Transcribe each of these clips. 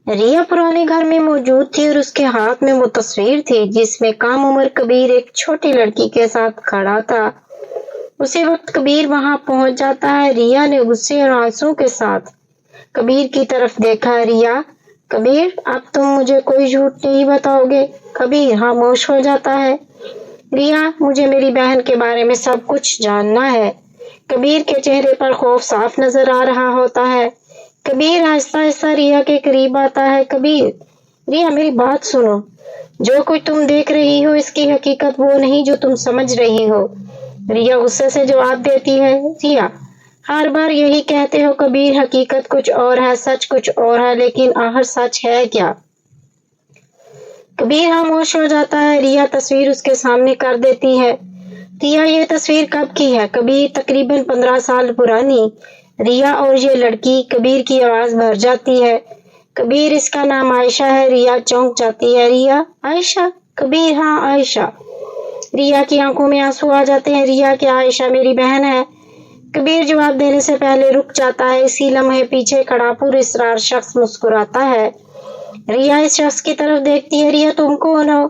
ریا پرانے گھر میں موجود تھی اور اس کے ہاتھ میں وہ تصویر تھی جس میں کم عمر کبیر ایک چھوٹی لڑکی کے ساتھ کھڑا تھا۔ اسی وقت کبیر وہاں پہنچ جاتا ہے۔ ریا نے غصے اور آنسو کے ساتھ کبیر کی طرف دیکھا۔ ریا: کبیر، اب تم مجھے کوئی جھوٹ نہیں بتاؤ گے؟ کبیر خاموش ہو جاتا ہے۔ ریا: مجھے میری بہن کے بارے میں سب کچھ جاننا ہے۔ کبیر کے چہرے پر خوف صاف نظر آ رہا ہوتا ہے۔ کبیر آہستہ آہستہ ریا کے قریب آتا ہے۔ کبیر: ریا، میری بات سنو۔ جو کچھ تم دیکھ رہی ہو اس کی حقیقت وہ نہیں جو تم سمجھ رہی ہو۔ ریا غصے سے جواب دیتی ہے۔ ریا: ہر بار یہی کہتے ہو کبیر، حقیقت کچھ اور ہے، سچ کچھ اور ہے، لیکن آخر سچ ہے کیا؟ کبیر خاموش ہو جاتا ہے۔ ریا تصویر اس کے سامنے کر دیتی ہے۔ ریا: یہ تصویر کب کی ہے؟ کبیر: تقریباً 15 سال پرانی۔ ریا: اور یہ لڑکی؟ کبیر کی آواز بھر جاتی ہے۔ کبیر: اس کا نام عائشہ ہے۔ ریا چونک جاتی ہے۔ ریا: عائشہ؟ کبیر: ہاں، عائشہ۔ ریا کی آنکھوں میں آنسو آ جاتے ہیں۔ ریا: کیا عائشہ میری بہن ہے؟ کبیر جواب دینے سے پہلے رک جاتا ہے۔ اسی لمحے پیچھے کھڑا پراسرار شخص مسکراتا ہے۔ ریا اس شخص کی طرف دیکھتی ہے۔ ریا: تم کون ہو؟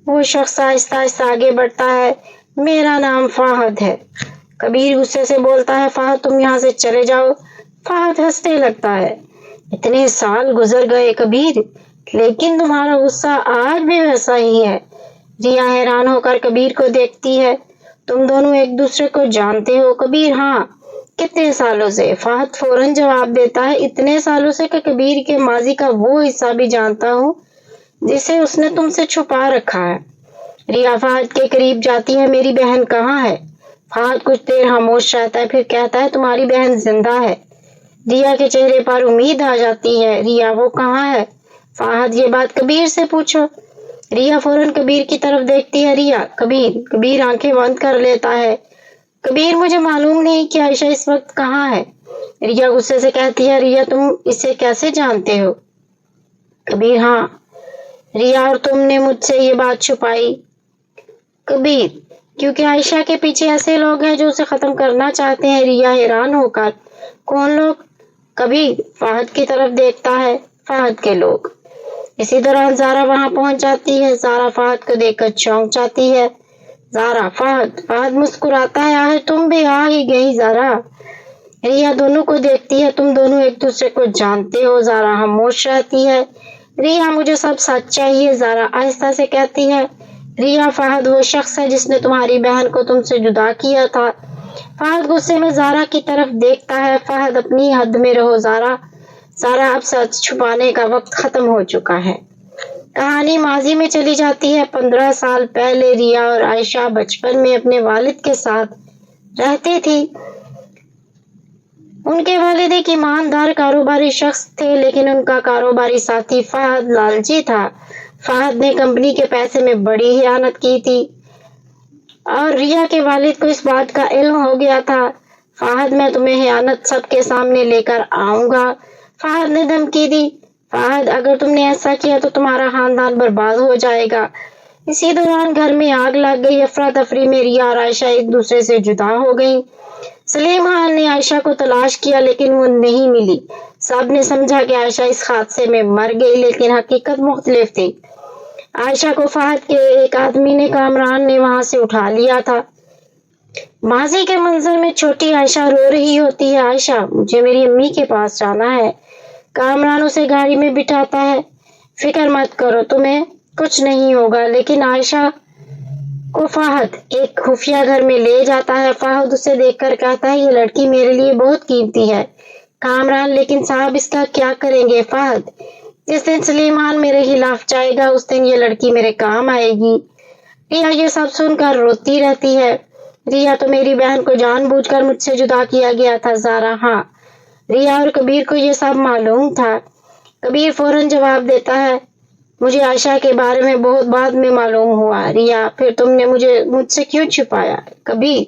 وہ شخص آہستہ آہستہ آگے بڑھتا ہے۔ میرا نام فہد ہے۔ کبیر غصے سے بولتا ہے۔ فہد، تم یہاں سے چلے جاؤ۔ فہد ہنسنے لگتا ہے۔ اتنے سال گزر گئے کبیر، لیکن تمہارا غصہ آج بھی ویسا ہی ہے۔ ریا حیران ہو کر کبیر کو دیکھتی ہے۔ تم دونوں ایک دوسرے کو جانتے ہو؟ کبیر: ہاں۔ کتنے سالوں سے؟ فہد فوراً جواب دیتا ہے۔ اتنے سالوں سے کہ کبیر کے ماضی کا وہ حصہ بھی جانتا ہوں جسے اس نے تم سے چھپا رکھا ہے۔ ریا فہد کے قریب جاتی ہے۔ میری بہن کہاں ہے؟ فہد کچھ دیر خاموش رہتا ہے، پھر کہتا ہے، تمہاری بہن زندہ ہے۔ ریا کے چہرے پر امید آ جاتی ہے۔ ریا: وہ کہاں ہے؟ فہد: یہ بات کبیر سے پوچھو۔ ریا فوراً کبیر کی طرف دیکھتی ہے۔ ریا: کبیر؟ کبیر آنکھیں بند کر لیتا ہے۔ کبیر: مجھے معلوم نہیں کہ عائشہ اس وقت کہاں ہے۔ ریا غصے سے کہتی ہے۔ ریا: تم اسے کیسے جانتے ہو؟ کبیر: ہاں۔ ریا: اور تم نے مجھ سے یہ بات چھپائی؟ کبیر: کیونکہ عائشہ کے پیچھے ایسے لوگ ہیں جو اسے ختم کرنا چاہتے ہیں۔ ریا حیران ہو کر: کون لوگ؟ کبیر فہد کی طرف دیکھتا ہے۔ فہد کے لوگ۔ اسی دوران زارا وہاں پہنچ جاتی ہے۔ زارا فہد کو دیکھ کر چونک جاتی ہے۔ زارا: فہد؟ فہد مسکراتا ہے۔ آخر تم بھی آ ہی گئی زارا۔ ریا دونوں کو دیکھتی ہے۔ تم دونوں ایک دوسرے کو جانتے ہو؟ زارا خاموش رہتی ہے۔ ریا: مجھے سب سچ چاہیے، زارا آہستہ سے کہتی ہے۔ ریا: فہد وہ شخص ہے جس نے تمہاری بہن کو تم سے جدا کیا تھا۔ فہد غصے میں زارا کی طرف دیکھتا ہے۔ فہد: اپنی حد میں رہو زارا۔ زارا: اب سچ چھپانے کا وقت ختم ہو چکا ہے۔ کہانی ماضی میں چلی جاتی ہے۔ 15 سال پہلے ریا اور عائشہ بچپن میں اپنے والد کے ساتھ رہتی تھی۔ ان کے والد ایک ایماندار کاروباری شخص تھے، لیکن ان کا کاروباری ساتھی فہد لالچی تھا۔ فہد نے کمپنی کے پیسے میں بڑی خیانت کی تھی اور ریا کے والد کو اس بات کا علم ہو گیا تھا۔ فہد: میں تمہیں خیانت سب کے سامنے لے کر آؤں گا، فہد نے دھمکی دی۔ فہد: اگر تم نے ایسا کیا تو تمہارا خاندان برباد ہو جائے گا۔ اسی دوران گھر میں آگ لگ گئی۔ افراتفری میں ریا اور عائشہ ایک دوسرے سے جدا ہو گئیں۔ سلیم خان نے عائشہ کو تلاش کیا لیکن وہ نہیں ملی۔ سب نے سمجھا کہ عائشہ اس حادثے میں مر گئی، لیکن حقیقت مختلف تھی۔ عائشہ کو فہد کے ایک آدمی نے کامران نے وہاں سے اٹھا لیا تھا۔ ماضی کے منظر میں چھوٹی عائشہ رو رہی ہوتی ہے۔ عائشہ: مجھے میری امی کے پاس جانا ہے۔ کامران اسے گاڑی میں بٹھاتا ہے۔ فکر مت کرو، تمہیں کچھ نہیں ہوگا۔ لیکن عائشہ کو فہد ایک خفیہ گھر میں لے جاتا ہے۔ فہد اسے دیکھ کر کہتا ہے، یہ لڑکی میرے لیے بہت قیمتی ہے۔ کامران: لیکن صاحب اس کا کیا کریں گے؟ فہد: جس دن سلیم خان میرے خلاف جائے گا اس دن یہ لڑکی میرے کام آئے گی۔ ریا یہ سب سن کر روتی رہتی ہے۔ ریا: تو میری بہن کو جان بوجھ کر مجھ سے جدا کیا گیا تھا؟ زارا: ہاں۔ ریا: اور کبیر کو یہ سب معلوم تھا؟ کبیر فوراً جواب دیتا ہے، مجھے عائشہ کے بارے میں بہت بعد میں معلوم ہوا۔ ریا: پھر تم نے مجھ سے کیوں چھپایا؟ کبیر: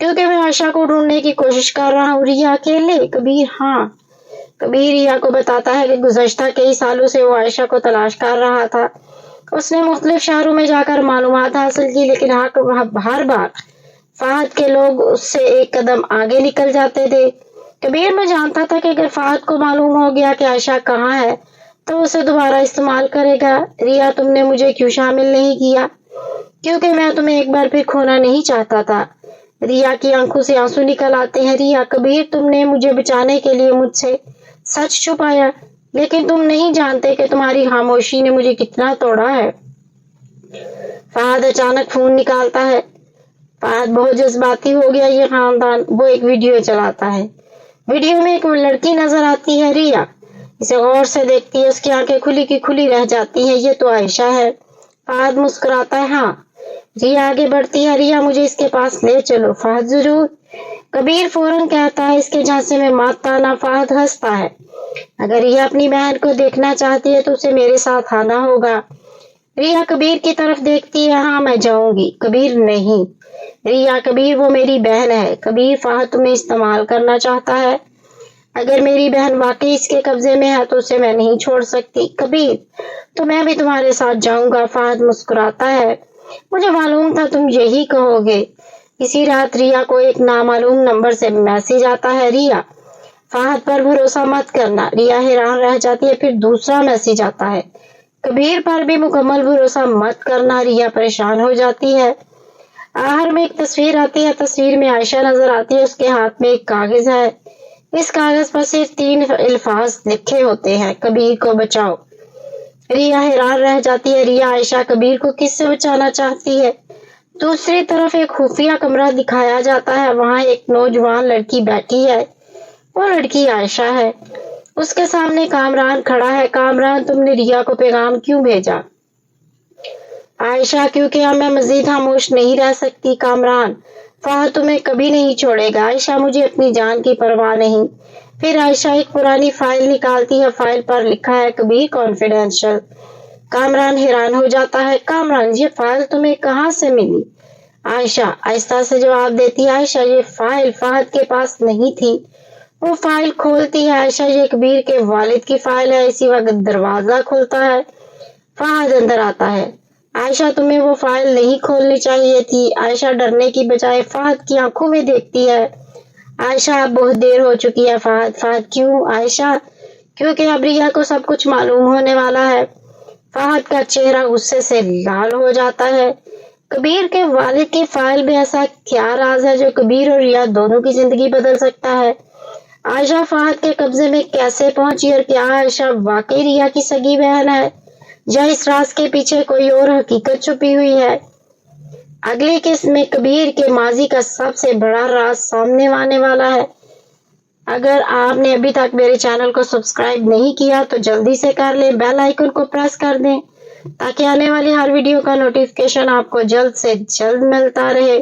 کیونکہ میں عائشہ کو ڈھونڈنے کی کوشش کر رہا ہوں۔ ریا: اکیلے؟ کبیر: ہاں۔ کبیر ریا کو بتاتا ہے کہ گزشتہ کئی سالوں سے وہ عائشہ کو تلاش کر رہا تھا۔ اس نے مختلف شہروں میں جا کر معلومات حاصل کی، لیکن ہر بار فہد کے لوگ اس سے ایک قدم آگے نکل جاتے تھے۔ کبیر: میں جانتا تھا کہ اگر فہد کو معلوم ہو گیا کہ عائشہ کہاں ہے تو اسے دوبارہ استعمال کرے گا۔ ریا تم نے مجھے کیوں شامل نہیں کیا؟ کیونکہ میں تمہیں ایک بار پھر کھونا نہیں چاہتا تھا۔ ریا کی آنکھوں سے آنسو نکل آتے ہیں۔ ریا کبیر تم نے مجھے بچانے کے لیے مجھ سے سچ چھپایا، لیکن تم نہیں جانتے کہ تمہاری خاموشی نے مجھے کتنا توڑا ہے۔ فہد اچانک فون نکالتا ہے۔ فہد بہت جذباتی ہو گیا یہ خاندان۔ وہ ایک ویڈیو چلاتا ہے۔ ویڈیو میں ایک لڑکی نظر آتی ہے۔ ریا اسے غور سے دیکھتی ہے، اس کی آنکھیں کھلی کی کھلی رہ جاتی ہیں۔ یہ تو عائشہ ہے۔ فہد مسکراتا ہے۔ ہاں۔ ریا آگے بڑھتی ہے۔ ریا مجھے اس کے پاس لے چلو۔ فہد ضرور۔ کبیر فوراً کہتا ہے اس کے جھانسے میں مت آنا۔ فہد ہنستا ہے۔ اگر ریا اپنی بہن کو دیکھنا چاہتی ہے تو اسے میرے ساتھ آنا ہوگا۔ ریا کبیر کی طرف دیکھتی ہے۔ ہاں میں جاؤں گی۔ کبیر نہیں۔ ریا کبیر وہ میری بہن ہے۔ کبیر فہد تمہیں استعمال کرنا چاہتا ہے۔ اگر میری بہن واقعی اس کے قبضے میں ہے تو اسے میں نہیں چھوڑ سکتی۔ کبیر تو میں بھی تمہارے ساتھ جاؤں گا۔ فہد مسکراتا ہے۔ مجھے معلوم تھا تم یہی کہو گے۔ اسی رات ریا کو ایک نامعلوم نمبر سے میسج آتا ہے۔ ریا فہد پر بھروسہ مت کرنا۔ ریا حیران رہ جاتی ہے۔ پھر دوسرا میسج آتا ہے۔ کبیر پر بھی مکمل بھروسہ مت کرنا۔ ریا پریشان ہو جاتی ہے۔ آخر میں ایک تصویر آتی ہے۔ تصویر میں عائشہ نظر آتی ہے۔ اس کے ہاتھ میں ایک کاغذ ہے۔ اس کاغذ پر صرف 3 الفاظ لکھے ہوتے ہیں، کبیر کو بچاؤ۔ ریا حیران رہ جاتی ہے۔ ریا عائشہ کبیر کو کس سے بچانا چاہتی ہے؟ دوسری طرف ایک خفیہ کمرہ دکھایا جاتا ہے۔ وہاں ایک نوجوان لڑکی بیٹھی ہے۔ وہ لڑکی عائشہ ہے۔ اس کے سامنے کامران کھڑا ہے۔ کامران تم نے ریا کو پیغام کیوں بھیجا؟ عائشہ کیونکہ اب میں مزید خاموش نہیں رہ سکتی۔ کامران فہد تمہیں کبھی نہیں چھوڑے گا۔ عائشہ مجھے اپنی جان کی پرواہ نہیں۔ پھر عائشہ ایک پرانی فائل نکالتی ہے۔ فائل پر لکھا ہے کبیر کانفیڈینشیل۔ کامران حیران ہو جاتا ہے۔ کامران یہ فائل تمہیں کہاں سے ملی؟ عائشہ آہستہ سے جواب دیتی ہے۔ عائشہ یہ فائل فہد کے پاس نہیں تھی۔ وہ فائل کھولتی ہے۔ عائشہ یہ کبیر کے والد کی فائل ہے۔ اسی وقت دروازہ کھلتا ہے۔ فہد اندر آتا ہے۔ عائشہ تمہیں وہ فائل نہیں کھولنی چاہیے تھی۔ عائشہ ڈرنے کی بجائے فہد کی آنکھوں میں دیکھتی ہے۔ عائشہ اب بہت دیر ہو چکی ہے۔ فہد کیوں؟ عائشہ کیونکہ اب ریا کو سب کچھ معلوم ہونے والا ہے۔ فہد کا چہرہ غصے سے لال ہو جاتا ہے۔ کبیر کے والد کی فائل میں ایسا کیا راز ہے جو کبیر اور ریا دونوں کی زندگی بدل سکتا ہے؟ عائشہ فہد کے قبضے میں کیسے پہنچی اور کیا عائشہ واقعی ریا کی سگی بہن ہے یا اس راز کے پیچھے کوئی اور حقیقت چھپی ہوئی ہے؟ اگلی قسط میں کبیر کے ماضی کا سب سے بڑا راز سامنے آنے والا ہے۔ اگر آپ نے ابھی تک میرے چینل کو سبسکرائب نہیں کیا تو جلدی سے کر لیں، بیل آئیکن کو پریس کر دیں تاکہ آنے والی ہر ویڈیو کا نوٹیفیکیشن آپ کو جلد سے جلد ملتا رہے۔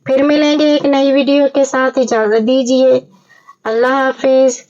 پھر ملیں گے ایک نئی ویڈیو کے ساتھ۔ اجازت دیجیے۔ اللہ حافظ۔